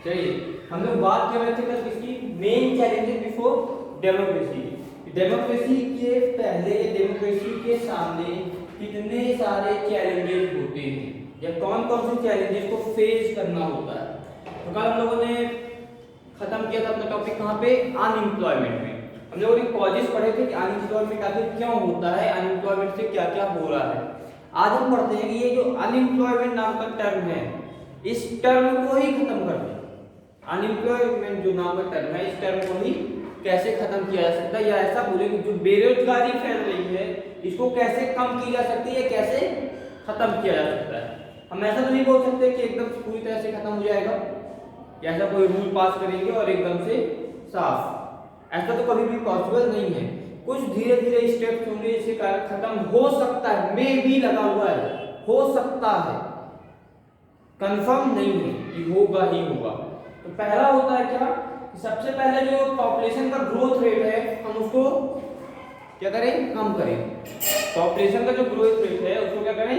चलिए हम लोग बात कर रहे थे कल किसकी, main challenges before democracy. Democracy के पहले, डेमोक्रेसी के सामने कितने सारे चैलेंजेस होते हैं या कौन कौन से चैलेंजेस को फेस करना होता है। तो कल हम लोगों ने खत्म किया था अपना टॉपिक कहाँ पे, अनएम्प्लॉयमेंट में। हम लोगों ने कॉजेस पढ़े थे कि अनएम्प्लॉयमेंट आखिर क्यों होता है, अनएम्प्लॉयमेंट से क्या क्या हो रहा है। आज हम पढ़ते हैं कि ये जो अनएम्प्लॉयमेंट नाम का टर्म है, इस टर्म को ही खत्म कर दें। अनएम्प्लॉयमेंट जो नाम का टर्म है, इस टर्म को ही कैसे खत्म किया जा सकता है, या ऐसा बोले कि जो बेरोजगारी फैल रही है इसको कैसे कम की जा सकती है, कैसे खत्म किया जा सकता है। हम ऐसा तो नहीं बोल सकते कि एकदम पूरी तरह से खत्म हो जाएगा, या ऐसा कोई रूल पास करेंगे और एकदम से साफ, ऐसा तो कभी भी पॉसिबल नहीं है। कुछ धीरे धीरे स्टेप्स होंगे जिसके कारण खत्म हो सकता है, मे भी लगा हुआ है, हो सकता है, कंफर्म नहीं है कि होगा ही होगा। तो पहला होता है क्या, सबसे पहले जो पॉपुलेशन का ग्रोथ रेट है हम उसको क्या करें, कम करें। पॉपुलेशन का जो ग्रोथ रेट है उसको क्या करें,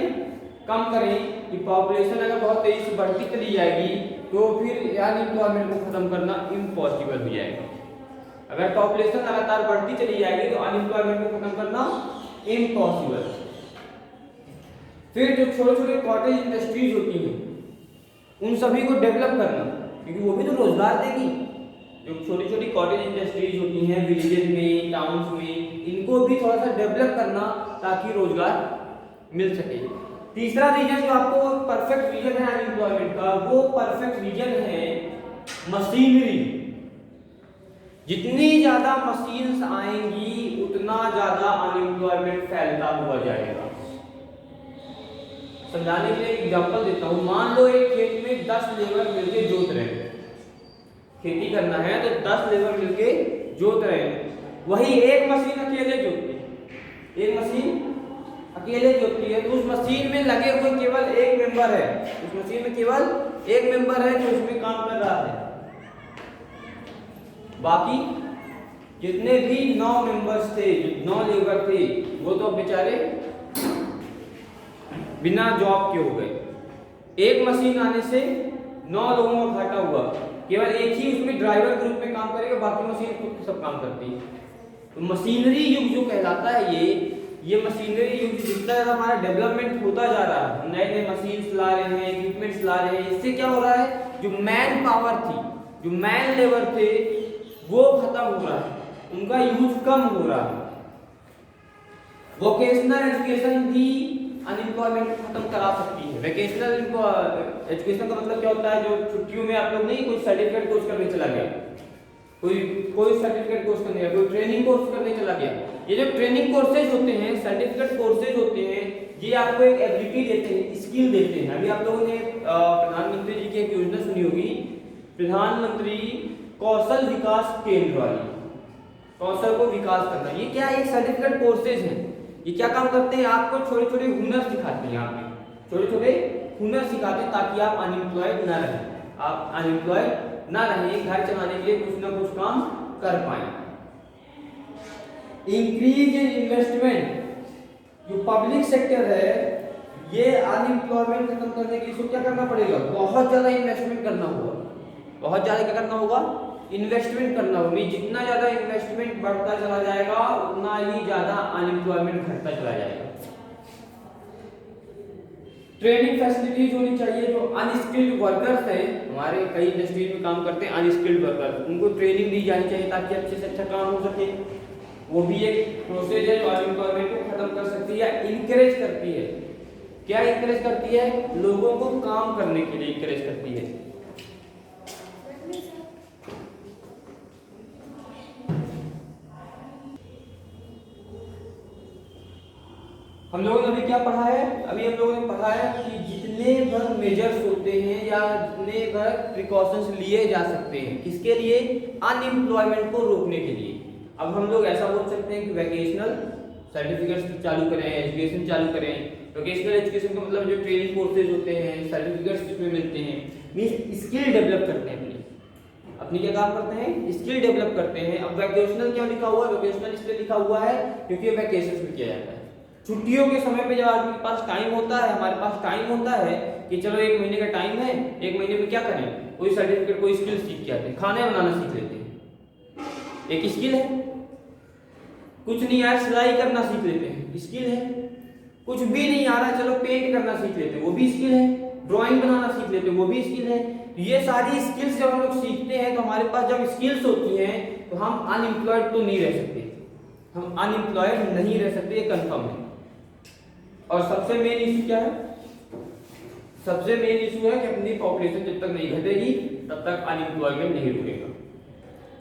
कम करें। कि पॉपुलेशन अगर बहुत तेजी से बढ़ती चली जाएगी तो फिर अनएम्प्लॉयमेंट को खत्म करना इम्पॉसिबल हो जाएगा। अगर पॉपुलेशन लगातार बढ़ती चली जाएगी तो अनएम्प्लॉयमेंट को खत्म करना इम्पॉसिबल। फिर जो छोटे छोटे कॉटेज इंडस्ट्रीज होती हैं उन सभी को डेवलप करना, क्योंकि वो भी तो रोजगार देगी। जो छोटी छोटी कॉटेज इंडस्ट्रीज होती हैं विलेजेस में, टाउन्स में, इनको भी थोड़ा सा डेवलप करना ताकि रोजगार मिल सके। तीसरा रीजन जो आपको परफेक्ट रीजन है अनएम्प्लॉयमेंट का, वो परफेक्ट रीजन है मशीनरी। जितनी ज्यादा मशीन्स आएंगी उतना ज्यादा अनएम्प्लॉयमेंट फैलता हुआ जाएगा। समझाने के लिए एग्जांपल देता हूं, मान लो एक खेत में 10 लेबर मिलके जोत रहे हैं, खेती करना है तो 10 लेबर मिलके जोत रहे हैं, वही एक मशीन अकेले जोतती है, एक मशीन अकेले जोतती है, तो उस मशीन में लगे हुए केवल एक मेंबर है, उस मशीन में केवल एक मेंबर है जो उसमें काम कर रहा है। बाकी जितने भी 9 मेंबर्स थे, 9 लेबर थे, वो तो बेचारे बिना जॉब के हो गए। एक मशीन आने से 9 लोगों का घाटा हुआ, केवल एक ही उसमें ड्राइवर के रूप में काम करेगा, बाकी मशीन खुद सब काम करती है। तो मशीनरी युग जो कहलाता है ये मशीनरी युग जितना ज्यादा हमारा डेवलपमेंट होता जा रहा है, नए नए मशीन्स ला रहे हैं, इक्विपमेंट्स ला रहे हैं, इससे क्या हो रहा है, जो मैन पावर थी, जो मैन लेबर थे, वो खत्म हो रहा है, उनका यूज कम हो रहा है। वोकेशनल एजुकेशन भी अनएम्प्लॉयमेंट को खत्म करा सकती है। वोकेशनल एजुकेशन का मतलब क्या होता है, जो छुट्टियों में आप लोग नहीं कोई सर्टिफिकेट कोर्स करने चला गया, कोई सर्टिफिकेट कोर्स करने गया, कोई ट्रेनिंग कोर्स करने चला गया। ये जो ट्रेनिंग कोर्सेज होते हैं, सर्टिफिकेट कोर्सेज होते हैं, ये आपको एक एबिलिटी देते हैं, स्किल देते हैं। अभी आप लोगों ने प्रधानमंत्री जी की एक योजना सुनी होगी, प्रधानमंत्री कौशल विकास केंद्र वाली, कौशल को विकास करना। ये क्या है, एक सर्टिफिकेट कोर्सेज है। ये क्या काम करते हैं, आपको छोटे छोटे हुनर सिखाते हैं, आपके छोटे छोटे हुनर सिखाते हैं ताकि आप अनएम्प्लॉयड ना रहें, आप अनएम्प्लॉयड ना रहें, घर चलाने के लिए कुछ ना कुछ काम कर पाए। इंक्रीज इन इन्वेस्टमेंट, जो पब्लिक सेक्टर है, ये अनएम्प्लॉयमेंट खत्म करने के लिए क्या करना पड़ेगा, बहुत ज्यादा इन्वेस्टमेंट करना होगा। बहुत ज्यादा क्या करना होगा, इन्वेस्टमेंट करना होगी। जितना ज्यादा इन्वेस्टमेंट बढ़ता चला जाएगा उतना ही ज्यादा अनएम्प्लॉयमेंट घटता चला जाएगा। ट्रेनिंग फैसिलिटीज होनी चाहिए। जो अनस्किल्ड वर्कर्स हैं, हमारे कई इंडस्ट्रीज में काम करते हैं अनस्किल्ड वर्कर्स, उनको ट्रेनिंग दी जानी चाहिए ताकि अच्छे से अच्छा काम हो सके। वो भी एक प्रोसेस है जो अनएम्प्लॉयमेंट को खत्म कर सकती है, इंकरेज करती है। क्या इंकरेज करती है, लोगों को काम करने के लिए इंकरेज करती है। हम लोगों ने अभी क्या पढ़ा है, अभी हम लोगों ने पढ़ा है कि जितने भर मेजर्स होते हैं या जितने भर प्रिकॉशंस लिए जा सकते हैं, किसके लिए, अनएम्प्लॉयमेंट को रोकने के लिए। अब हम लोग ऐसा बोल सकते हैं कि वोकेशनल सर्टिफिकेट्स चालू करें, एजुकेशन चालू करें। वोकेशनल एजुकेशन का मतलब जो ट्रेनिंग कोर्सेज होते हैं, सर्टिफिकेट्स जिसमें मिलते हैं, मींस स्किल डेवलप करते हैं, अपनी क्या काम करते हैं, स्किल डेवलप करते हैं। अब वोकेशनल क्यों लिखा हुआ है, वोकेशनल इसलिए लिखा हुआ है क्योंकि वोकेशंस में किया जाता है। छुट्टियों के समय पे जब आदमी के पास टाइम होता है, हमारे पास टाइम होता है कि चलो 1 महीने का टाइम है, 1 महीने में क्या करें, कोई सर्टिफिकेट कोई स्किल सीख के आते हैं, खाना बनाना सीख लेते हैं, एक स्किल है। कुछ नहीं आ रहा सिलाई करना सीख लेते हैं, स्किल है। कुछ भी नहीं आ रहा चलो पेंट करना सीख लेते हैं, वो भी स्किल है। ड्राइंग बनाना सीख लेते हैं, वो भी स्किल है। ये सारी स्किल्स जब हम लोग सीखते हैं तो हमारे पास जब स्किल्स होती हैं तो हम अनएम्प्लॉयड तो नहीं रह सकते, हम अनएम्प्लॉयड नहीं रह सकते, ये कंफर्म है। और सबसे मेन इशू क्या है, सबसे मेन इशू है कि अपनी पॉपुलेशन जब तक नहीं घटेगी तब तक अनएम्प्लॉयमेंट नहीं रुकेगा।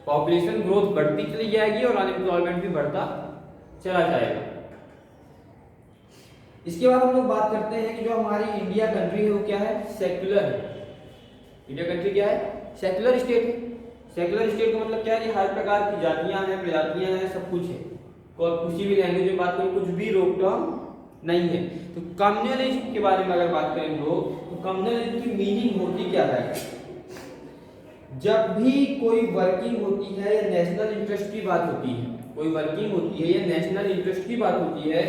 पॉपुलेशन ग्रोथ बढ़ती चली जाएगी और अनएम्प्लॉयमेंट भी बढ़ता चला जाएगा। इसके बाद हम लोग बात करते हैं कि जो हमारी इंडिया कंट्री है वो क्या है, सेक्युलर है। इंडिया कंट्री क्या है, सेक्युलर स्टेट है। सेक्युलर स्टेट का मतलब क्या है, हर प्रकार की जातियां हैं, प्रजातियां हैं, सब कुछ है, किसी भी लैंग्वेज में बात करें, कुछ भी रोक टोक नहीं है। तो कम्युनलिज्म के बारे में अगर बात करें लोग, तो कम्युनलिज्म की मीनिंग होती क्या है, जब भी कोई वर्किंग होती है या नेशनल इंटरेस्ट की बात होती है, कोई वर्किंग होती है या नेशनल इंटरेस्ट की बात होती है,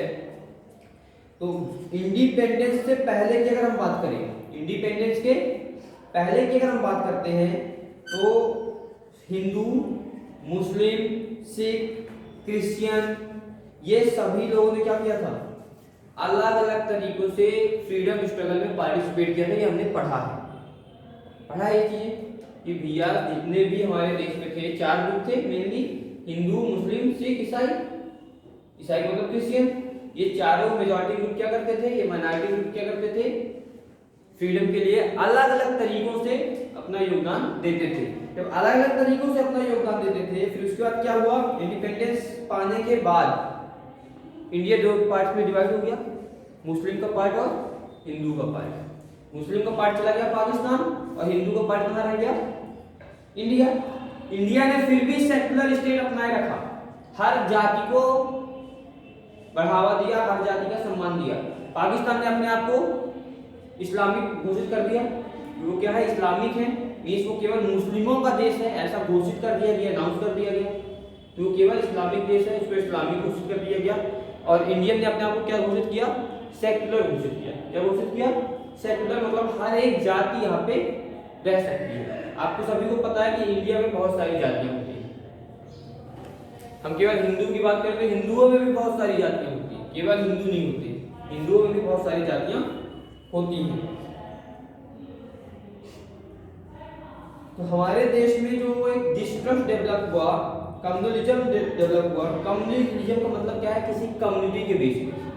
तो इंडिपेंडेंस से पहले की अगर हम बात करें, इंडिपेंडेंस के पहले की अगर हम बात करते हैं तो हिंदू, मुस्लिम, सिख, क्रिश्चियन, ये सभी लोगों ने क्या किया था, अलग अलग तरीकों से फ्रीडम स्ट्रगल में पार्टिसिपेट किया था। ये हमने पढ़ा है ये चीजें कि भैया जितने भी हमारे देश में थे 4 ग्रुप थे मेनली, हिंदू, मुस्लिम, सिख, ईसाई। ईसाई मतलब क्रिश्चियन। ये चारों मेजॉरिटी ग्रुप क्या करते थे, ये माइनॉरिटी ग्रुप क्या करते थे, फ्रीडम के लिए अलग अलग तरीकों से अपना योगदान देते थे। जब अलग अलग तरीकों से अपना योगदान देते थे, फिर उसके बाद क्या हुआ, इंडिपेंडेंस पाने के बाद इंडिया 2 पार्ट में डिवाइड हो गया, मुस्लिम का पार्ट और हिंदू का पार्ट। मुस्लिम का पार्ट चला गया पाकिस्तान और हिंदू का पार्ट कहाँ रह गया, इंडिया। इंडिया ने फिर भी सेक्युलर स्टेट अपनाए रखा, हर जाति को बढ़ावा दिया, हर जाति का सम्मान दिया। पाकिस्तान ने अपने आप को इस्लामिक घोषित कर दिया, वो क्या है, इस्लामिक है, मींस वो केवल मुस्लिमों का देश है ऐसा घोषित कर दिया गया, अनाउंस कर दिया गया, तो वो केवल इस्लामिक देश है, उसको इस्लामिक घोषित कर दिया गया। और इंडियन ने अपने आप को क्या घोषित किया, सेक्युलर घोषित किया। क्या घोषित किया, सेक्युलर, मतलब हर एक जाति यहाँ पे रह सकती है। आपको सभी को पता है कि इंडिया में बहुत सारी जातियां होती हैं, हम केवल हिंदू की बात करते हैं, हिंदुओं में भी बहुत सारी जातियां होती हैं, केवल हिंदू नहीं होते, हिंदुओं में भी बहुत सारी जातियां होती हैं। तो हमारे देश में जो एक डिस्ट्रस्ट डेवलप हुआ, कम्युनलिज्म डेवलप हुआ। कम्युनलिज्म का मतलब क्या है, किसी कम्युनिटी के बेस पे।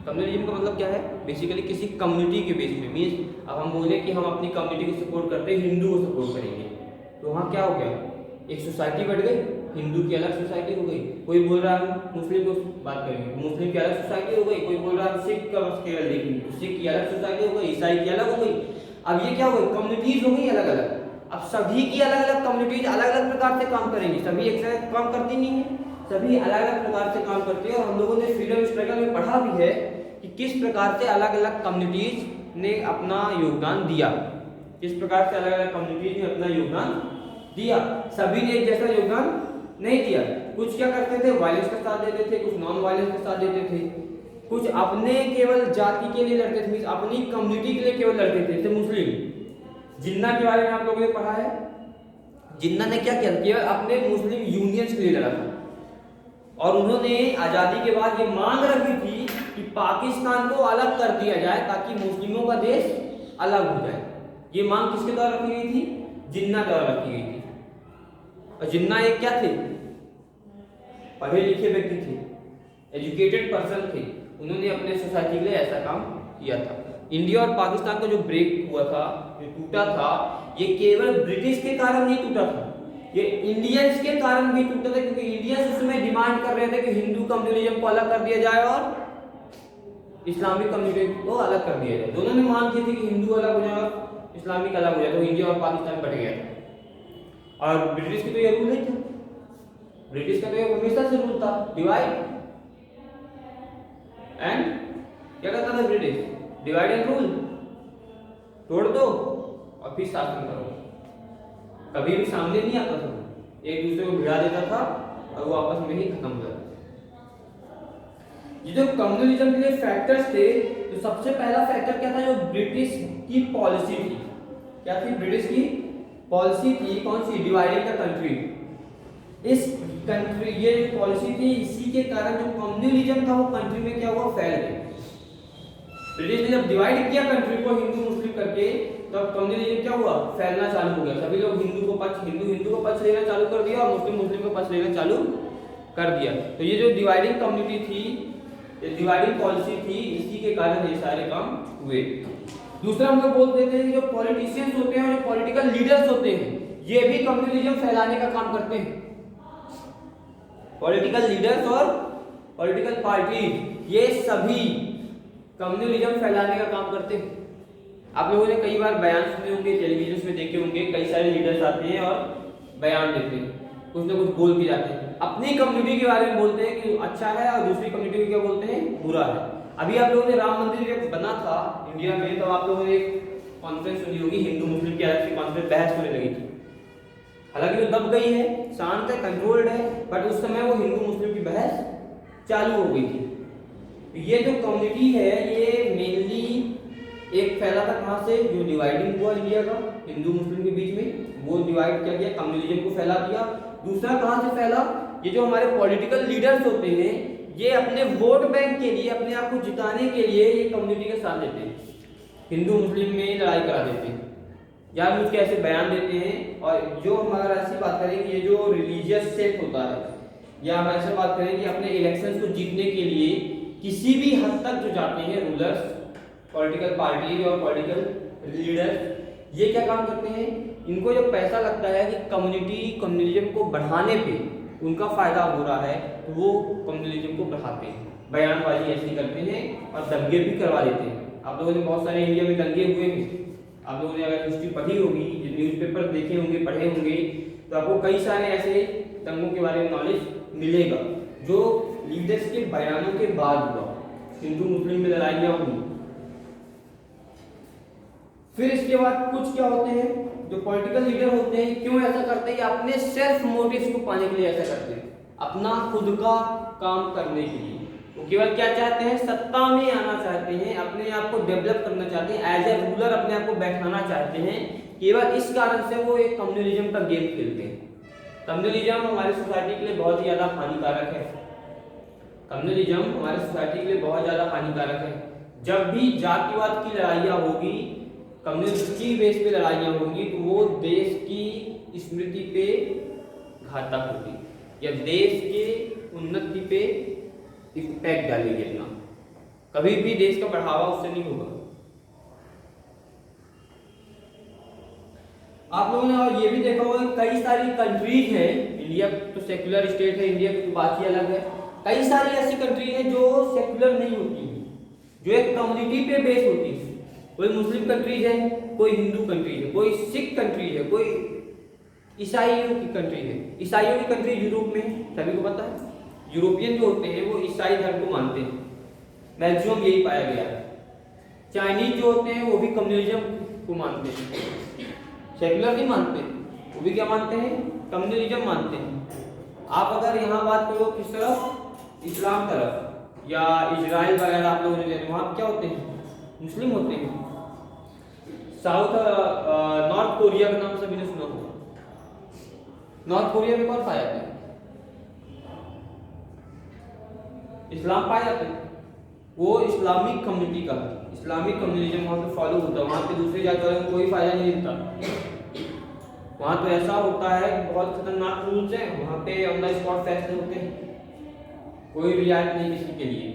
कम्युनलिज्म का मतलब क्या है, बेसिकली किसी कम्युनिटी के बेस पे। मींस अब हम बोले कि हम अपनी कम्युनिटी को सपोर्ट करते हैं, हिंदू को सपोर्ट करेंगे, तो वहाँ क्या हो गया, एक सोसाइटी बढ़ गई, हिंदू की अलग सोसाइटी हो गई। कोई बोल रहा है मुस्लिम को बात करेंगे, मुस्लिम की अलग सोसाइटी हो गई। कोई बोल रहा है सिख का केवल देखेंगे, तो सिख की अलग सोसाइटी हो गई, ईसाई की अलग हो गई। अब ये क्या हो गई, कम्युनिटीज हो गई अलग अलग। अब सभी की अलग अलग कम्युनिटीज अलग अलग प्रकार से काम करेंगी, सभी एक साथ काम करती नहीं है, सभी अलग अलग प्रकार से काम करती है। और हम लोगों ने फ्रीडम स्ट्रगल में पढ़ा भी है कि किस प्रकार से अलग अलग कम्युनिटीज ने अपना योगदान दिया, किस प्रकार से अलग अलग कम्युनिटीज ने अपना योगदान दिया। सभी ने एक जैसा योगदान नहीं दिया। कुछ क्या करते थे, वायलेंस का साथ देते थे, कुछ नॉन वायलेंस का साथ देते थे, कुछ अपने केवल जाति के लिए लड़ते थे, मींस अपनी कम्युनिटी के लिए केवल लड़ते थे। जैसे मुस्लिम, जिन्ना के बारे में आप लोगों ने पढ़ा है, जिन्ना ने क्या किया, केवल अपने मुस्लिम यूनियंस के लिए लड़ा था। और उन्होंने आजादी के बाद ये मांग रखी थी कि पाकिस्तान को अलग कर दिया जाए ताकि मुस्लिमों का देश अलग हो जाए। ये मांग किसके द्वारा रखी गई थी, जिन्ना द्वारा रखी गई थी। और जिन्ना एक क्या थे, पढ़े लिखे व्यक्ति थे, एजुकेटेड पर्सन थे। उन्होंने अपने सोसाइटी के लिए ऐसा काम किया था। इंडिया और पाकिस्तान का जो ब्रेक हुआ था, जो टूटा था, ये केवल ब्रिटिश के कारण नहीं टूटा था, ये इंडियंस के कारण भी टूटा था। क्योंकि इंडियंस उसमें डिमांड कर रहे थे कि हिंदू कम्युनिज्म को अलग कर दिया जाए और इस्लामिक कम्युनिज्म को अलग कर दिया जाए। दोनों ने मांग की थी कि हिंदू अलग हो जाए और इस्लामिक अलग हो जाए, तो इंडिया और पाकिस्तान बढ़ गया था। और ब्रिटिश की तो ये रूल नहीं था, ब्रिटिश का तो ये हमेशा से रूल था, डिवाइड एंड, क्या कहता था ब्रिटिश, डिवाइड एंड रूल, तोड़ दो और फिर शासन करो। कभी भी सामने नहीं आता था, एक दूसरे को भिड़ा देता था और वो आपस में ही खत्म हो जाता था। ये जो कम्युनलिज्म के लिए फैक्टर्स थे, तो सबसे पहला फैक्टर क्या था, जो ब्रिटिश की पॉलिसी थी। क्या थी? ब्रिटिश की पॉलिसी थी, कौन सी? Dividing the country. इस कंट्री, ये जो पॉलिसी थी, इसी के कारण जो कम्युनलिज्म था वो कंट्री में क्या हुआ? फैल गया। ब्रिटिश ने जब डिवाइड किया कंट्री को हिंदू मुस्लिम करके, तब कम्युनलिज्म क्या हुआ? फैलना चालू हो गया। सभी लोग हिंदू को पक्ष लेना चालू कर दिया और मुस्लिम को पक्ष लेना चालू कर दिया। तो ये जो डिवाइडिंग कम्युनिटी थी, ये डिवाइडिंग पॉलिसी थी, इसी के कारण ये सारे काम हुए। दूसरा हम लोग बोल देते हैं कि जो पॉलिटिशियंस होते हैं और जो पॉलिटिकल लीडर्स होते हैं, ये भी कम्युनलिज्म फैलाने का काम करते हैं। पॉलिटिकल लीडर्स और पॉलिटिकल पार्टी, ये सभी कम्युनलिज्म फैलाने का काम करते हैं। आप लोगों ने कई बार बयान सुने होंगे, टेलीविजन में देखे होंगे, कई सारे लीडर्स आते हैं और बयान देते हैं, कुछ ना कुछ बोल के जाते हैं। अपनी कम्युनिटी के बारे में बोलते हैं कि अच्छा है और दूसरी कम्युनिटी को क्या बोलते हैं? बुरा है। अभी आप लोगों ने राम मंदिर जब बना था इंडिया में, तो आप लोगों ने एक कॉन्फ्रेंस सुनी होगी, हिंदू मुस्लिम की अलग से कॉन्फ्रेंस, बहस होने लगी थी। हालांकि वो दब गई है, शांत है, कंट्रोल्ड है, बट उस समय वो हिंदू मुस्लिम की बहस चालू हो गई थी। ये जो कम्युनिटी है, ये मेनली एक फैला था कहाँ से? जो डिवाइडिंग हुआ इंडिया का हिंदू मुस्लिम के बीच में, वो डिवाइड क्या किया? कम्युनलिज्म को फैला दिया। दूसरा कहाँ से फैला? ये जो हमारे पॉलिटिकल लीडर्स होते हैं, ये अपने वोट बैंक के लिए, अपने आप को जिताने के लिए ये कम्युनिटी के साथ देते हैं, हिंदू मुस्लिम में लड़ाई करा देते हैं, या उसके ऐसे बयान देते हैं। और जो हम अगर ऐसी बात करें कि ये जो रिलीजियस सेक्ट होता है, या हम ऐसे बात करें कि अपने इलेक्शंस को जीतने के लिए किसी भी हद तक जो जाते हैं रूलर्स, पॉलिटिकल पार्टी और पॉलिटिकल लीडर्स, ये क्या काम करते हैं? इनको जो पैसा लगता है कि कम्युनलिज्म को बढ़ाने पे उनका फायदा हो रहा है, तो वो कम्युनलिज्म को बढ़ाते हैं, बयानबाजी ऐसी करते हैं और दंगे भी करवा देते हैं। आप लोगों ने बहुत सारे इंडिया में दंगे हुए हैं, आप लोगों ने अगर हिस्ट्री पढ़ी होगी, न्यूज़पेपर देखे होंगे, पढ़े होंगे, तो आपको कई सारे ऐसे दंगों के बारे में नॉलेज मिलेगा, जो लीडर्स के बयानों के बाद हुआ। हिंदू मुस्लिम में लड़ाइयाँ हुई। फिर इसके बाद कुछ क्या होते हैं, जो पॉलिटिकल लीडर होते हैं, क्यों ऐसा करते हैं? अपने सेल्फ मोटिव्स को पाने के लिए ऐसा करते हैं, अपना खुद का काम करने के लिए। वो केवल क्या चाहते हैं? सत्ता में आना चाहते हैं, अपने आप को डेवलप करना चाहते हैं, एज ए रूलर अपने आप को बैठाना चाहते हैं। केवल इस कारण से वो एक कम्युनलिज्म का गेम खेलते हैं। कम्युनलिज्म हमारी सोसाइटी के लिए बहुत ही ज्यादा हानिकारक है। कम्युनलिज्म हमारी सोसाइटी के लिए बहुत ज्यादा हानिकारक है। जब भी जातिवाद की लड़ाइयाँ होगी, कम्युनिटी बेस पे लड़ाइयाँ होंगी, तो वो देश की स्मृति पे घातक होगी, या देश के उन्नति पे इम्पैक्ट डालेगी अपना। कभी भी देश का बढ़ावा उससे नहीं होगा। आप लोगों ने और ये भी देखा होगा कि कई सारी कंट्रीज हैं, इंडिया तो सेक्युलर स्टेट है, इंडिया की तो बात ही अलग है। कई सारी ऐसी कंट्री हैं जो सेक्युलर नहीं होती, जो एक कम्युनिटी पे बेस होती है। कोई मुस्लिम कंट्रीज है, कोई हिंदू कंट्रीज है, कोई सिख कंट्रीज है, कोई ईसाइयों की कंट्री है। ईसाइयों की कंट्री यूरोप में, सभी को पता है, यूरोपियन जो होते हैं वो ईसाई धर्म को मानते हैं, मैक्सिमम यही पाया गया है। चाइनीज जो होते हैं वो भी कम्युनलिज्म को मानते हैं, सेक्युलर नहीं मानते, वो भी क्या मानते हैं? कम्युनलिज्म मानते हैं। आप अगर यहाँ बात करो किस तरफ? इस्लाम तरफ, या इजराइल वगैरह आप लोगों ने, वहाँ क्या होते हैं? मुस्लिम होते हैं। साउथ नॉर्थ कोरिया का नाम सभी ने सुना होगा। नॉर्थ कोरिया में कौन पाया जाता है? इस्लाम पाया जाता है। वो इस्लामिक कम्युनिटी का, इस्लामिक कम्युनिज्म वहाँ पे फॉलो होता है। वहाँ पे दूसरे जाति वालों को कोई फायदा नहीं मिलता। वहाँ तो ऐसा होता है, बहुत खतरनाक रूल्स हैं वहाँ पे, ऑन द स्पॉट फैसले होते हैं, कोई रियायत नहीं किसी के लिए।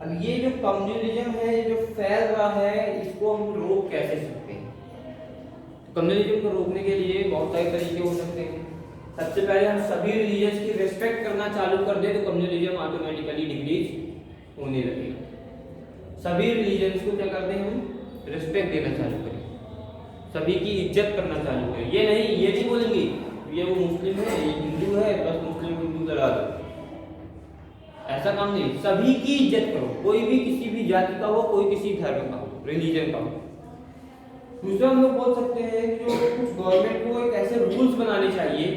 अब ये जो कम्युनलिज्म है, ये जो फैल रहा है, इसको हम रोक कैसे सकते हैं? तो कम्युनलिज्म को रोकने के लिए बहुत सारे तरीके हो सकते हैं। सबसे पहले हम सभी रिलीजन्स की रिस्पेक्ट करना चालू कर दें, तो कम्युनलिज्म ऑटोमेटिकली डिक्रीज होने लगेगा। सभी रिलीजन्स को क्या करते हैं? हम रिस्पेक्ट देना चालू करें, सभी की इज्जत करना चालू करें। ये नहीं बोलेंगे ये वो मुस्लिम है, ये हिंदू है, बस मुस्लिम हिंदू लड़ा दो, ऐसा काम नहीं। सभी की इज्जत करो, कोई भी किसी भी जाति का हो, कोई किसी धर्म का हो, रिलीजन का हो। दूसरा हम लोग बोल सकते हैं कि जो कुछ गवर्नमेंट को एक ऐसे रूल्स बनाने चाहिए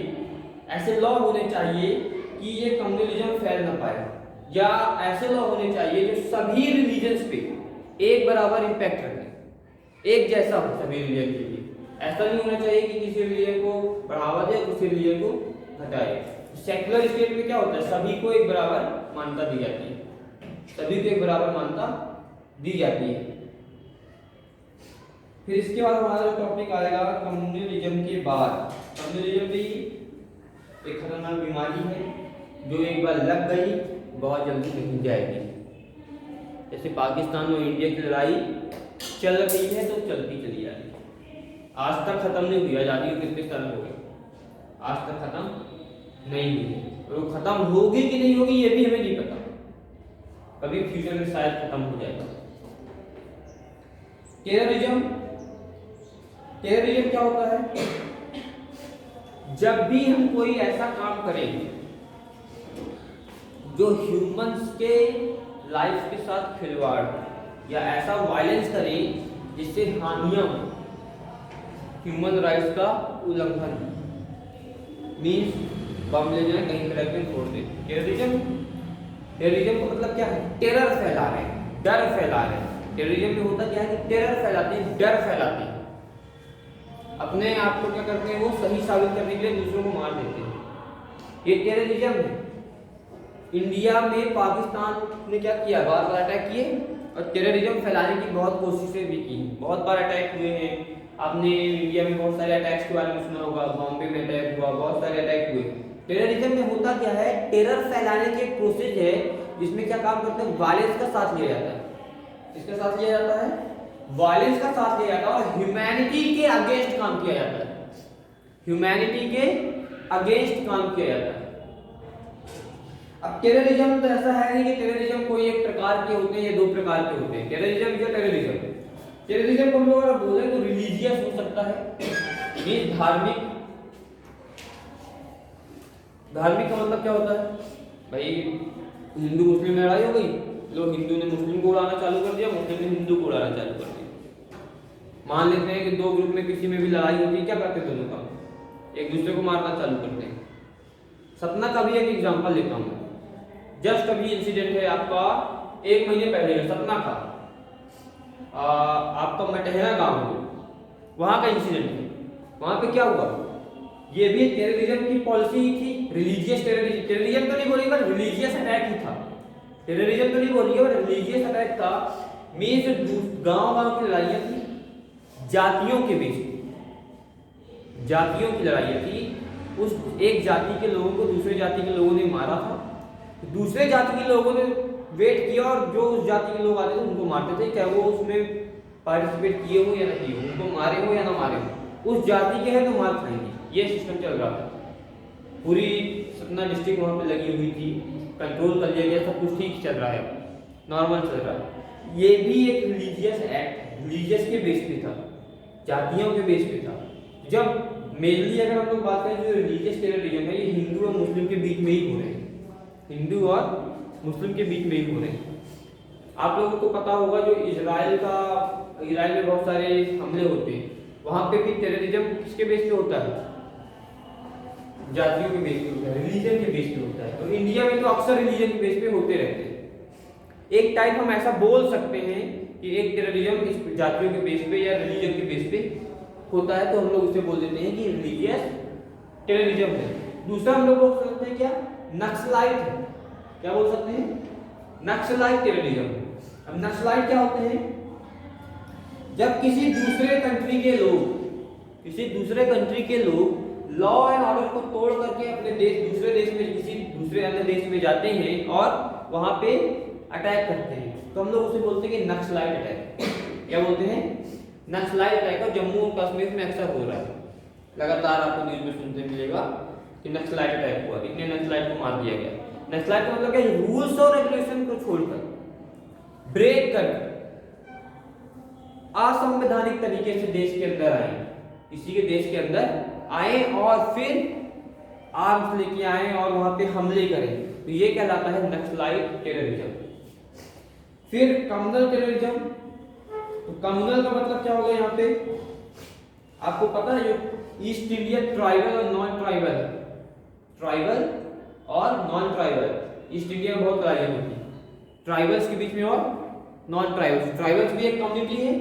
ऐसे लॉ होने चाहिए कि ये कम्युनलिज्म फैल ना पाए, या ऐसे लॉ होने चाहिए जो सभी रिलीजन्स पे एक बराबर इम्पैक्ट रखें, एक जैसा हो सभी रिलीजन के लिए। ऐसा नहीं होना चाहिए कि किसी रिलीजन को बढ़ावा दे, किसी रिलीजन को घटाए। सेक्युलर स्टेट में क्या होता है, सभी को एक बराबर मान्यता दी जाती है, सभी को एक बराबर मान्यता दी जाती है। फिर इसके बाद हमारा टॉपिक आएगा कम्युनलिज्म के बाद। कम्युनलिज्म भी एक खतरनाक बीमारी है जो एक बार लग गई बहुत जल्दी नहीं जाएगी। जैसे पाकिस्तान और इंडिया की लड़ाई चल रही है तो चलती चली जा रही है, आज तक खत्म नहीं हुई। आज़ादी को कितने साल हो गए, आज तक खत्म नहीं हुई। और वो खत्म होगी कि नहीं होगी ये भी हमें नहीं पता, कभी फ्यूचर में शायद खत्म हो जाएगा। टेररिज्म, टेररिज्म क्या होता है, जब भी हम कोई ऐसा काम करें जो ह्यूमंस के लाइफ के साथ खिलवाड़ या ऐसा वायलेंस करें जिससे हानियां हो, ह्यूमन राइट्स का उल्लंघन, मीन्स बम ले जाए कहीं तरह के छोड़ दे। टेररिज्म, टेररिज्म का मतलब क्या है, टेरर फैला रहे हैं, डर फैला रहे हैं। टेररिज्म में होता क्या है कि टेरर फैलाते हैं, डर फैलाते हैं, अपने आप को क्या करते हैं, वो सही साबित करने के लिए दूसरों को मार देते हैं। ये टेररिज्म है। इंडिया में पाकिस्तान ने क्या किया, बार बार अटैक किए और टेररिज्म फैलाने की बहुत कोशिशें भी की, बहुत बार अटैक हुए हैं। आपने इंडिया में बहुत सारे अटैक्स के बारे में सुना होगा, बॉम्बे में अटैक हुआ, बहुत सारे अटैक हुए। टेररिज्म में होता क्या है, टेरर फैलाने की एक प्रोसेस है जिसमें क्या काम करते हैं, वायलेंस का साथ लिया जाता है। किसका साथ लिया जाता है, वायलेंस का साथ लिया जाता है और ह्यूमैनिटी के अगेंस्ट काम किया जाता है, ह्यूमैनिटी के अगेंस्ट काम किया जाता है। अब टेररिज्म तो ऐसा है नहीं कि टेररिज्म कोई एक प्रकार के होते हैं या दो प्रकार के होते हैं। टेररिज्म जो टेररिज्म, टेररिज्म को हम लोग अगर बोले तो रिलीजियस हो सकता है, ये धार्मिक। धार्मिक का मतलब क्या होता है, भाई हिंदू मुस्लिम में लड़ाई हो गई, लोग हिंदू ने मुस्लिम को उड़ाना चालू कर दिया, मुस्लिम ने हिंदू को उड़ाना चालू कर दिया। मान लेते हैं कि दो ग्रुप में किसी में भी लड़ाई होती है, क्या करते हैं दोनों का, एक दूसरे को मारना चालू करते हैं। सतना का भी एक एग्जांपल लेता हूँ, जस्ट अभी इंसिडेंट है आपका 1 महीने पहले का, सतना का आपका मटहरा गांव है, वहां का इंसिडेंट है। वहां पे क्या हुआ, ये भी टेररिज्म की पॉलिसी ही थी, रिलीजियस टेररिज्म, टेररिज्म तो नहीं बोलेगा, रिलीजियस अटैक ही था। टेररिज्म तो नहीं बोलिए, रिलीजियस अटैक था। मीन्स गांव की लड़ाइयां थी, जातियों के बीच, जातियों की लड़ाइयां थी। उस एक जाति के लोगों को दूसरे जाति के लोगों ने मारा था, दूसरे जाति के लोगों ने वेट किया और जो उस जाति के लोग आते थे उनको मारते थे, चाहे वो उसमें पार्टिसिपेट किए हो या नहीं हो, उनको मारे हो या ना मारे हो, उस जाति के हैं तो मार खाएंगे। ये सिस्टम चल रहा था, पूरी सतना डिस्ट्रिक्ट वहाँ पे लगी हुई थी, कंट्रोल कर लिया गया, सब कुछ ठीक चल रहा है, नॉर्मल चल रहा है। ये भी एक रिलीजियस एक्ट, रिलीजियस के बेस पे था, जातियों के बेस पे था। जब मेनली अगर हम लोग बात करें जो रिलीजियस टेररिज्म है, ये हिंदू और मुस्लिम के बीच में ही हो रहे हैं, हिंदू और मुस्लिम के बीच में ही हो रहे हैं। आप लोगों को पता होगा जो इजराइल में बहुत सारे हमले होते हैं, वहां पे भी टेररिज्म किसके बेस पे होता है, जातियों के बेस पे होता है, रिलीजन के बेस पे होता है। और इंडिया में तो अक्सर रिलीजन के बेस पे होते रहते हैं। एक टाइप हम ऐसा बोल सकते हैं कि एक टेररिज्म इस जातियों के बेस पे या रिलीजन के बेस पे होता है, तो हम लोग उसे बोल देते हैं कि रिलीजियस टेररिज्म है। दूसरा हम लोग बोल सकते हैं क्या, नक्सलाइट है। क्या बोल सकते हैं, नक्सलाइट टेररिज्म। अब नक्सलाइट क्या होते हैं, जब किसी दूसरे कंट्री के लोग लॉ एंड ऑर्डर को तोड़ करके अपने देश, दूसरे देश में, किसी दूसरे अन्य देश में जाते हैं और वहां पे अटैक करते हैं, तो हम लोग उसे बोलते हैं कि नक्सलाइट अटैक। क्या बोलते हैं, नक्सलाइट अटैक। और जम्मू और कश्मीर में अक्सर हो रहा है, लगातार आपको न्यूज में सुनते मिलेगा कि नक्सलाइट अटैक हुआ, इतने नक्सलाइट को मार दिया गया। नक्सलाइट का मतलब क्या, रूल्स और रेगुलेशन को छोड़कर, ब्रेक कर असंवैधानिक तरीके से देश के अंदर आए, किसी के देश के अंदर आए और फिर आर्म्स लेके आए और वहां पे हमले करें, तो ये कहलाता है नक्सलाइट टेररिज्म। फिर कम्युनल टेररिज्म। तो कम्युनल का मतलब क्या होगा, यहाँ पे आपको पता है जो ईस्ट इंडिया ट्राइबल और नॉन ट्राइबल ट्राइबल और नॉन ट्राइबल, ईस्ट इंडिया में बहुत लड़ाइयाँ होती हैं ट्राइबल्स के बीच में और नॉन ट्राइबल्स। ट्राइबल्स भी एक कम्युनिटी है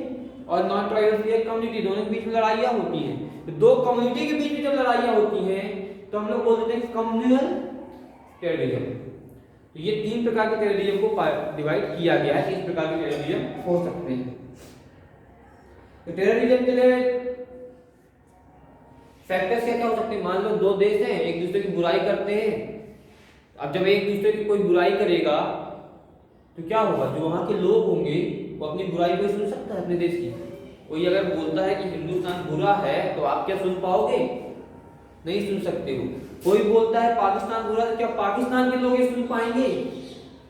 और नॉन ट्राइबल्स भी एक कम्युनिटी, दोनों के बीच में लड़ाइयाँ होती हैं। तो दो कम्युनिटी के बीच में जब लड़ाइयाँ होती हैं तो हम लोग बोल देते हैं कम्युनल टेररिज्म। तो ये 3 प्रकार के टेररिज्म को डिवाइड किया गया है, 3 प्रकार के टेररिज्म हो सकते हैं। तो टेररिज्म के लिए फैक्टर्स क्या हो सकते हैं? मान लो 2 देश हैं, एक दूसरे की बुराई करते हैं। अब जब एक दूसरे की कोई बुराई करेगा तो क्या होगा? जो वहां के लोग होंगे वो अपनी बुराई को सुन सकता है अपने देश की। कोई अगर बोलता है कि हिंदुस्तान बुरा है तो आप क्या सुन पाओगे? नहीं सुन सकते हो। कोई बोलता है पाकिस्तान बुरा है तो क्या पाकिस्तान के लोग ये सुन पाएंगे?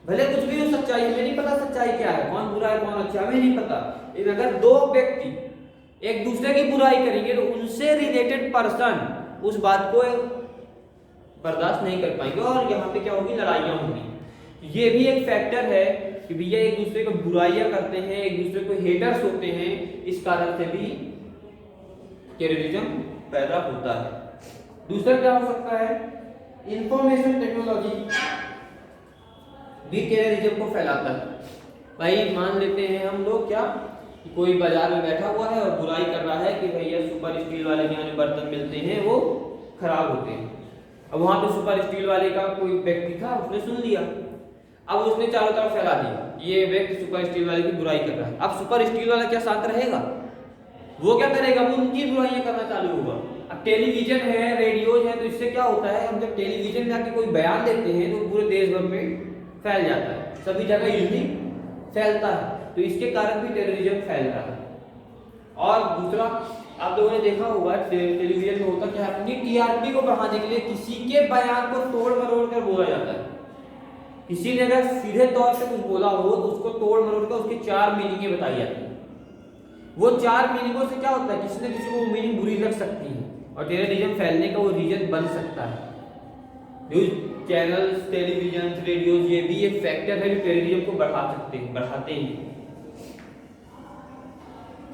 भले कुछ भी हो सच्चाई, हमें नहीं पता सच्चाई क्या है, कौन बुरा है कौन अच्छा, हमें नहीं पता। लेकिन अगर 2 व्यक्ति एक दूसरे की बुराई करेंगे तो उनसे रिलेटेड पर्सन उस बात को बर्दाश्त नहीं कर पाएंगे और यहाँ पे क्या होगी? लड़ाइयाँ होंगी। ये भी एक फैक्टर है कि भैया एक दूसरे को बुराइयां करते हैं, एक दूसरे को हेटर्स होते हैं, इस कारण से भी टेररिज्म पैदा होता है। दूसरा क्या हो सकता है? इंफॉर्मेशन टेक्नोलॉजी भी टेररिज्म को फैलाता है। भाई मान लेते हैं हम लोग क्या कि कोई बाजार में बैठा हुआ है और बुराई कर रहा है कि भैया सुपर स्टील वाले के यहाँ जो बर्तन मिलते हैं वो खराब होते हैं। अब वहां पे सुपर स्टील वाले का कोई व्यक्ति था, उसने सुन लिया, अब उसने चारों तरफ फैला दिया ये व्यक्ति सुपर स्टील वाले की बुराई कर रहा है। अब सुपर स्टील वाला क्या शांत रहेगा? वो क्या करेगा? वो उनकी बुराइयां करना चालू होगा। अब टेलीविजन है, रेडियोज है, तो इससे क्या होता है? हम जब टेलीविजन में आके कोई बयान देते हैं तो पूरे देश भर में फैल जाता है, सभी जगह यूजली फैलता है। तो इसके कारण भी टेररिज्म फैल रहा है। और दूसरा, आप लोगों ने देखा होगा टेलीविजन में होता क्या है? अपनी टीआरपी को बढ़ाने के लिए किसी के बयान को तोड़ मरोड़ कर बोला जाता है। किसी ने अगर सीधे तौर से कुछ बोला हो तो उसको तोड़ मरोड़ कर उसकी 4 मीनिंगें बताई जाती हैं। वो 4 मीनिंगों से क्या होता है? किसी न किसी को वो मीनिंग बुरी लग सकती है और टेररिज्म फैलने का वो रीजन बन सकता है। न्यूज चैनल्स, टेलीविजन, रेडियोज, ये भी एक फैक्टर है जो टेररिज्म को बढ़ाते हैं।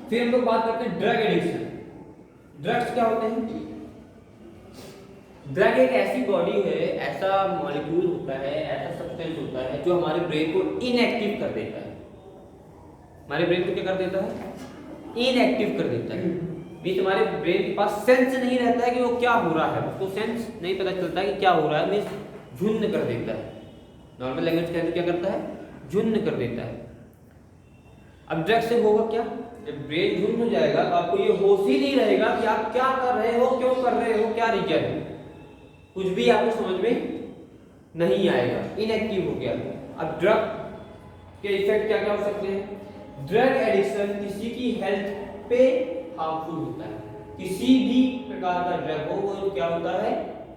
फिर हम लोग बात करते हैं ड्रग एडिक्शन। ड्रग्स क्या होते हैं? ड्रग एक ऐसी बॉडी है, ऐसा मॉलिक्यूल होता है, ऐसा सब्सटेंस होता है जो हमारे ब्रेन को इनएक्टिव कर देता है। हमारे ब्रेन को क्या कर देता है? इनएक्टिव कर देता है। भी तुम्हारे ब्रेन के पास सेंस नहीं रहता है कि वो क्या हो रहा है, उसको सेंस नहीं पता चलता है कि क्या हो रहा है, मींस झुन्न कर देता है। नॉर्मल लैंग्वेज के अंदर क्या करता है? झुन्न कर देता है। अब ड्रग से होगा क्या? जब ब्रेन झुन्न हो जाएगा तो आपको ये होश ही नहीं रहेगा कि आप क्या कर रहे हो, क्यों कर रहे हो, क्या रीजन है, कुछ भी आपको समझ में नहीं आएगा, इनएक्टिव हो गया। अब ड्रग के इफेक्ट क्या क्या हो सकते हैं? ड्रग एडिक्शन किसी की हेल्थ पे हार्मफुल होता है। किसी भी प्रकार का ड्रग हो वो क्या होता है?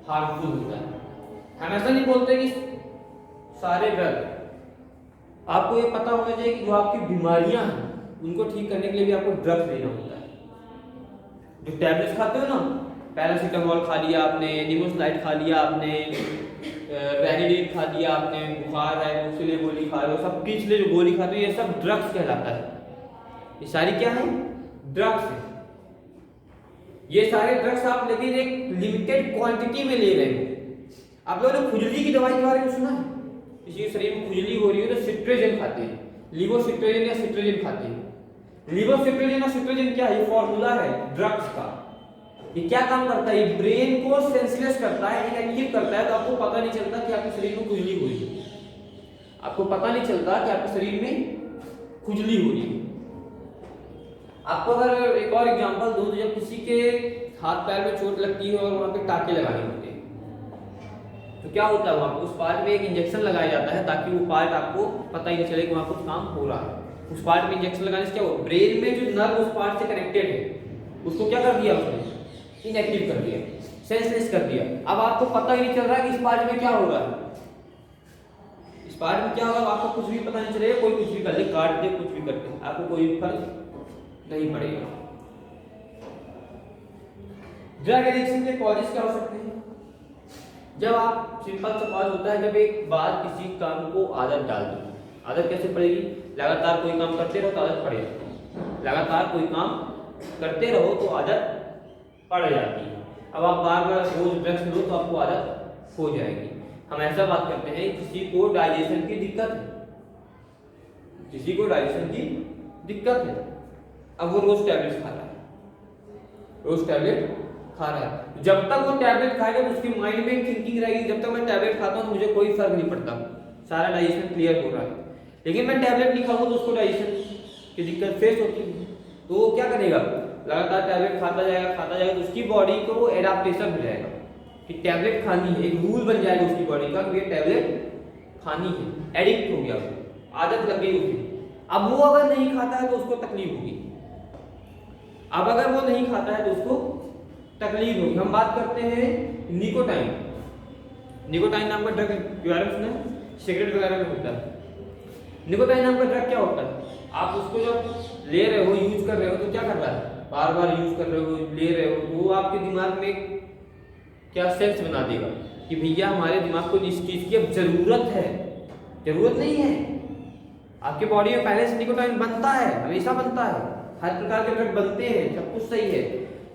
हार्मफुल होता है। हम ऐसा नहीं बोलते कि सारे ड्रग, आपको ये पता होना चाहिए कि जो आपकी बीमारियां हैं उनको ठीक करने के लिए भी आपको ड्रग्स लेना होता है। जो टैबलेट्स खाते हो ना, पैरासीटामोल खा लिया आपने, निमोसलाइड खा लिया आपने, रेनिडिन खा लिया आपने, बुखार है उसके लिए गोली खा रहे हो, सब किस लिए जो गोली खाते हो ये सब ड्रग्स कहलाता है। ये सारी क्या है? ड्रग्स है। ये सारे ड्रग्स आप लेकिन एक लिमिटेड क्वांटिटी में ले रहे हो। आप लोगों ने खुजली की दवाई के बारे में सुना है? किसी के शरीर में खुजली हो रही है तो सिट्रेजिन खाते हैं, लिवोसिट्रेजिन या सिट्रेजिन खाते हैं। लिवोसिट्रेजिन और सिट्रेजिन क्या है? ये फॉर्मूला है ड्रग्स का। ये क्या काम करता है? ये ब्रेन को सेंसलेस करता है, इनएक्टिव करता है, तो आपको पता नहीं चलता कि आपके शरीर में खुजली हुई है। आपको पता नहीं चलता कि आपके शरीर में खुजली हो रही है। आपको अगर एक और एग्जांपल दूं तो जब किसी के हाथ पैर में चोट लगती है और वहां पे टाके लगाने होते हैं तो क्या होता है? वहां उस पार्ट में एक इंजेक्शन लगाया जाता है ताकि वो पार्ट आपको पता ही नहीं चले कि वहां कुछ काम हो रहा है। उस पार्ट में इंजेक्शन लगाने से क्या हो? ब्रेन में जो नर्व उस पार्ट से कनेक्टेड है उसको क्या कर दिया? उसने इनएक्टिव कर दिया, सेंसलेस कर दिया। अब आपको पता ही नहीं चल रहा कि इस पार्ट में क्या हो रहा है, इस पार्ट में क्या होगा, आपको कुछ भी पता नहीं चलेगा। कोई कुछ भी कर ले, काट दे, कुछ भी करते, आपको कोई फर्क नहीं पड़ेगा। ड्रग एडिक्शन के कॉजेस क्या हो सकते हैं? जब आप, सिंपल सा कॉज होता है जब एक बार किसी काम को आदत डाल दो। आदत कैसे पड़ेगी? लगातार कोई काम करते रहो तो आदत पड़ेगी। लगातार कोई काम करते रहो तो आदत पड़ जाती है। अब आप बार बार रोज ड्रग्स लो तो आपको आदत हो जाएगी। हम ऐसा बात करते हैं किसी को डाइजेशन की दिक्कत है, किसी को डाइजेशन की दिक्कत है, अब वो रोज टैबलेट खा रहा है, रोज टैबलेट खा रहा है, जब तक वो टैबलेट खाएगा तो उसकी माइंड में थिंकिंग रहेगी जब तक मैं टैबलेट खाता हूँ तो मुझे कोई फर्क नहीं पड़ता, सारा डाइजेशन क्लियर हो रहा है। लेकिन मैं टैबलेट नहीं खाऊंगा तो उसको डाइजेशन की दिक्कत फेस होती है, तो वो क्या करेगा, लगातार टैबलेट खाता जाएगा तो उसकी बॉडी को वो एडाप्टेशन हो जाएगा कि टैबलेट खानी है, एक रूल बन जाएगा उसकी बॉडी का कि ये टैबलेट खानी है, एडिक्ट हो गया, आदत लग गई उसकी। अब वो अगर नहीं खाता है तो उसको तकलीफ होगी, अब अगर वो नहीं खाता है तो उसको तकलीफ होगी। हम बात करते हैं निकोटाइन, निकोटाइन नाम का ड्रग के बारे में सुना है, सिगरेट वगैरह में होता है। निकोटाइन नाम का ड्रग क्या होता है, आप उसको जब ले रहे हो, यूज कर रहे हो तो क्या कर रहा है, बार बार यूज कर रहे हो, ले रहे हो, तो वो आपके दिमाग में क्या सेंस बना देगा कि भैया हमारे दिमाग को इस चीज की अब जरूरत है, जरूरत नहीं है। आपकी बॉडी में पहले से निकोटाइन बनता है, हमेशा बनता है, हर प्रकार के ड्रग बनते हैं, सब कुछ सही है,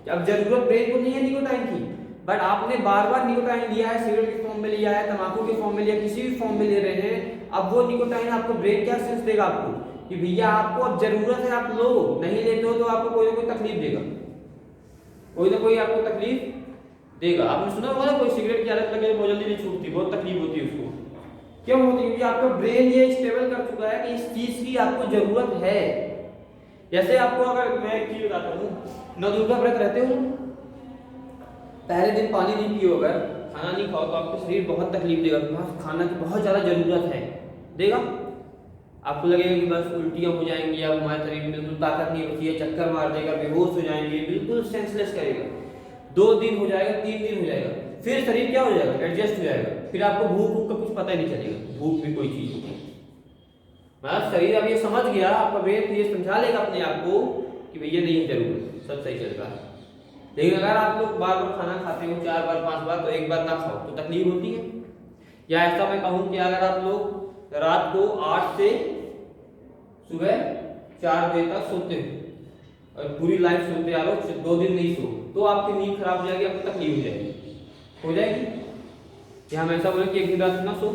अब जरूरत ब्रेन को नहीं है निकोटाइन की, बट आपने बार बार निकोटाइन लिया है, सिगरेट के फॉर्म में लिया है, तंबाकू के फॉर्म में लिया, किसी भी फॉर्म में ले रहे हैं, अब वो निकोटाइन आपको ब्रेन क्या सेंस देगा आपको कि भैया आपको अब जरूरत है, आप लो, नहीं लेते हो तो आपको कोई ना कोई तकलीफ देगा, कोई ना कोई आपको तकलीफ देगा। आपने सुना होगा ना कोई सिगरेट की आदत लगे बहुत जल्दी नहीं छूटती, बहुत तकलीफ होती है उसको, क्यों होती है, क्योंकि आपका ब्रेन ये स्टेबल कर चुका है कि इस चीज की आपको जरूरत है। जैसे आपको अगर मैं एक चीज बताता हूँ, नवदुर्गा व्रत रहते हो, पहले दिन पानी नहीं पियो, अगर खाना नहीं खाओ तो आपको शरीर बहुत तकलीफ देगा, खाना की बहुत ज्यादा जरूरत है, देगा, आपको लगेगा कि बस उल्टियां हो जाएंगी, अब हमारे शरीर में बिल्कुल ताकत नहीं होती है, चक्कर मार देगा, बेहोश हो जाएंगे, बिल्कुल सेंसलेस करेगा। 2 दिन हो जाएगा, 3 दिन हो जाएगा, फिर शरीर क्या हो जाएगा, एडजस्ट हो जाएगा, फिर आपको भूख का कुछ पता ही नहीं चलेगा, भूख भी कोई चीज होती है, मतलब शरीर अब ये समझ गया, आपका ब्रेन ये समझा लेगा अपने आप को कि भैया नहीं जरूर सब सही चल रहा है। लेकिन अगर आप लोग बार बार खाना खाते हो 4 बार 5 बार, तो एक बार ना खाओ तो तकलीफ होती है। या ऐसा मैं कहूँ कि अगर आप लोग रात को 8 से सुबह 4 बजे तक सोते हो और पूरी लाइफ सोते आ रहे हो, 2 दिन नहीं सो, तो आपकी नींद खराब हो जाएगी, आपको तकलीफ हो जाएगी। या हम ऐसा बोले कि एक दिन रात ना सो,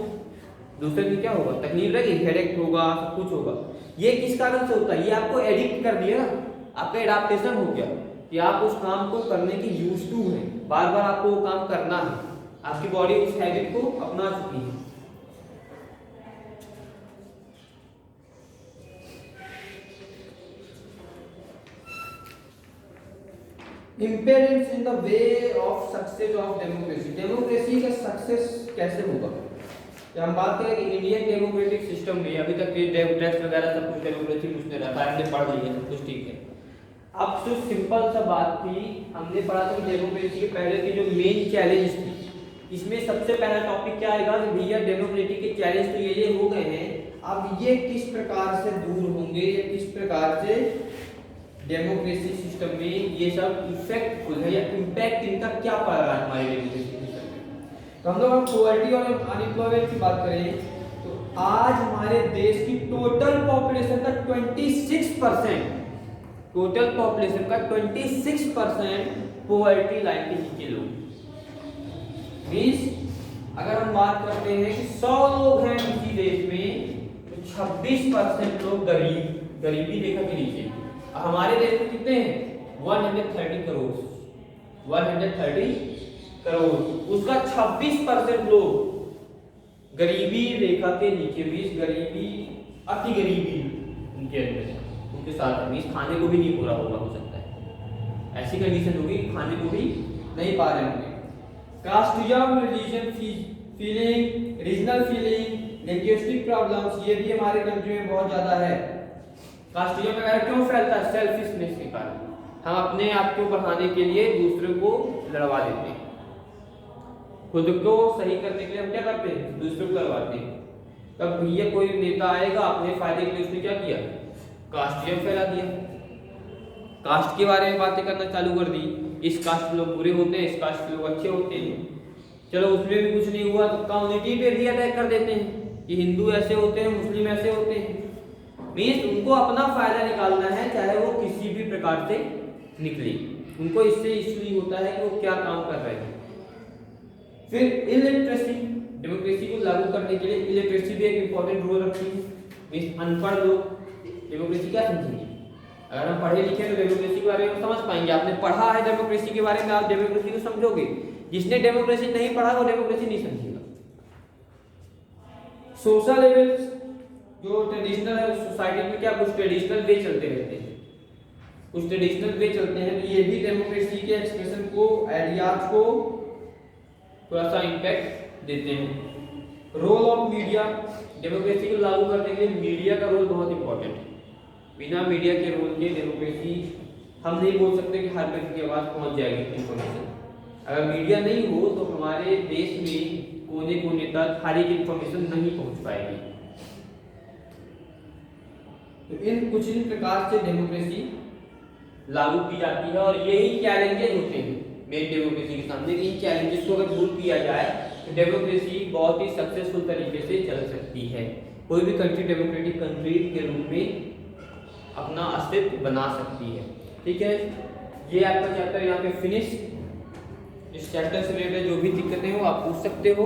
दूसरे दिन क्या होगा, तकलीफ रहेगी, हेडेक होगा, सब कुछ होगा। ये किस कारण से होता है, ये आपको एडिक्ट कर दिया ना, आपका एडाप्टेशन हो गया कि आप उस काम को करने की यूज्ड टू हैं, बार बार आपको वो काम करना है, आपकी बॉडी उस हैबिट को अपना चुकी है। Importance in the way of success of democracy, democracy का सक्सेस कैसे होगा। हम बात करें कि इंडियन डेमोक्रेटिक सिस्टम में अभी तक ये टेक्स्ट वगैरह सब कुछ डेमोक्रेसी कुछ नहीं रहता है, हमने पढ़ लिया सब कुछ ठीक है। अब जो सिंपल सा बात थी, हमने पढ़ा था कि डेमोक्रेसी के पहले की जो मेन चैलेंज थी, इसमें सबसे पहला टॉपिक क्या आएगा कि भैया डेमोक्रेसी के चैलेंज तो ये हो गए हैं, अब ये किस प्रकार से दूर होंगे, या किस प्रकार से डेमोक्रेसी सिस्टम में ये सब इफेक्टफुल है, या इम्पैक्ट इनका क्या पड़ रहा है हमारे डेमोक्रेसी सिस्टम में। तो हम लोग पॉवर्टी और अनएम्प्लॉयमेंट की बात करें तो आज हमारे देश की टोटल पॉपुलेशन का 26%, टोटल पॉपुलेशन का 26% पॉवर्टी लाइन के नीचे लोग। मींस अगर हम बात करते हैं कि 100 लोग हैं किसी देश में तो 26% लोग गरीबी रेखा के नीचे। हमारे देश में कितने हैं, 130 करोड़, 130 करोड़, उसका 26% लोग गरीबी रेखा के नीचे, मींस गरीबी, अति गरीबी उनके अंदर, उनके साथ मींस खाने को भी नहीं पूरा होगा, हो सकता है ऐसी कंडीशन होगी कि खाने को भी नहीं पा रहे होंगे। Casteism, religion feeling, regional feeling, linguistic problems, ये भी हमारे कंट्री में बहुत ज्यादा है। कास्टिज्म वगैरह क्यों फैलता है, सेल्फिशनेस के कारण, हम अपने आप को बढ़ाने के लिए दूसरे को लड़वा देते हैं, खुद को सही करने के लिए हम क्या करते हैं, दूसरे को लड़वाते हैं। तब भैया कोई नेता आएगा, अपने फायदे के लिए उसने क्या किया, कास्टिज्म फैला दिया, कास्ट के बारे में बातें करना चालू कर दी, इस कास्ट के लोग बुरे होते हैं, इस कास्ट के लोग अच्छे होते हैं। चलो उसमें भी कुछ नहीं हुआ तो कम्युनिटी पे भी अटैक कर देते हैं कि हिंदू ऐसे होते हैं, मुस्लिम ऐसे होते हैं। मीन्स उनको अपना फायदा निकालना है, चाहे वो किसी भी प्रकार से निकले, उनको इससे इश्यू नहीं होता है कि वो क्या काम कर रहे हैं। फिर इलिटरेसी, डेमोक्रेसी को लागू करने के लिए इलिटरेसी भी एक इंपॉर्टेंट रोल रखती है। मींस अनपढ़ लोग डेमोक्रेसी क्या समझेंगे? अगर हम पढ़े लिखे तो डेमोक्रेसी के बारे में समझ पाएंगे। आपने पढ़ा है डेमोक्रेसी के बारे में, आप डेमोक्रेसी को समझोगे। जिसने डेमोक्रेसी नहीं पढ़ा वो डेमोक्रेसी नहीं समझेगा। सोशल लेवल्स, जो ट्रेडिशनल है सोसाइटी में क्या कुछ ट्रेडिशनल वे चलते रहते हैं, कुछ ट्रेडिशनल वे चलते हैं, तो ये भी डेमोक्रेसी के एक्सप्रेशन को, आइडियाज को थोड़ा सा इम्पैक्ट देते हैं। रोल ऑफ मीडिया, डेमोक्रेसी को लागू करने के लिए मीडिया का रोल बहुत इंपॉर्टेंट है। बिना मीडिया के रोल के डेमोक्रेसी हम नहीं बोल सकते कि हर व्यक्ति की आवाज पहुंच जाएगी इंफॉर्मेशन। अगर मीडिया नहीं हो तो हमारे देश में कोने कोने तक हर एक इंफॉर्मेशन नहीं पहुंच पाएगी। तो इन प्रकार से डेमोक्रेसी लागू की जाती है और यही चैलेंजेस होते हैं मेन डेमोक्रेसी के सामने। इन चैलेंजेस को अगर दूर किया जाए तो डेमोक्रेसी बहुत ही सक्सेसफुल तरीके से चल सकती है। कोई भी कंट्री डेमोक्रेटिक कंट्री के रूप में अपना अस्तित्व बना सकती है। ठीक है, ये आपका चैप्टर यहाँ पे फिनिश। इस चैप्टर से रिलेटेड जो भी दिक्कतें हो आप पूछ सकते हो।